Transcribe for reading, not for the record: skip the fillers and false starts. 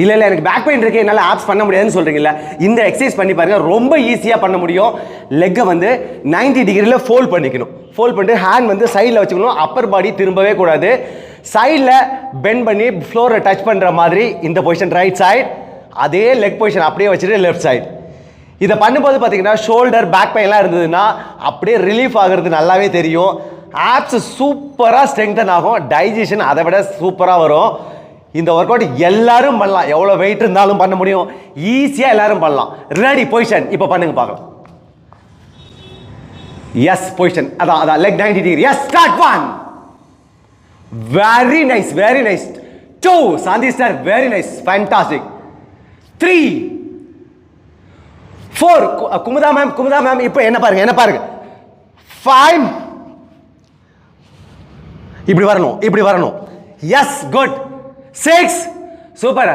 இல்லை எனக்கு back pain இருக்கு என்னால் ஆப்ஸ் பண்ண முடியாதுன்னு சொல்கிறீங்களா, இந்த எக்ஸசைஸ் பண்ணி பாருங்கள், ரொம்ப ஈஸியாக பண்ண முடியும். லெக்கை வந்து 90 டிகிரியில் ஃபோல்ட் பண்ணிக்கணும். ஃபோல்ட் பண்ணிட்டு ஹேண்ட் வந்து சைடில் வச்சுக்கணும். அப்பர் பாடி திரும்பவே கூடாது. சைடில் பெண்ட் பண்ணி ஃப்ளோரை டச் பண்ணுற மாதிரி இந்த பொசிஷன் ரைட் சைடு. அதே லெக் பொசிஷன் அப்படியே வச்சுட்டு லெஃப்ட் சைடு. இதை பண்ணும்போது பார்த்தீங்கன்னா ஷோல்டர் பேக் பெயின்லாம் இருந்ததுன்னா அப்படியே ரிலீஃப் ஆகிறது நல்லாவே தெரியும். ஆப்ஸ் சூப்பராக ஸ்ட்ரெங்தன் ஆகும். டைஜஷன் அதை விட சூப்பராக வரும். இந்த ஒர்க் அவுட் எல்லாரும் பண்ணலாம். எவ்வளோ வெயிட் இருந்தாலும் பண்ண முடியும். ஈஸியாக எல்லாரும் பண்ணலாம். ரெடி பொசிஷன் இப்போ பண்ணுங்க பார்க்கலாம். எஸ் பொசிஷன் அதான் leg 90 degree. Yes start 1. Very nice very nice. 2 Shanti sir very nice fantastic. 3 4 Kumudha ma'am இப்போ என்ன பாருங்க 5 இப்படி வரணும் எஸ் குட் 6 சூப்பர்.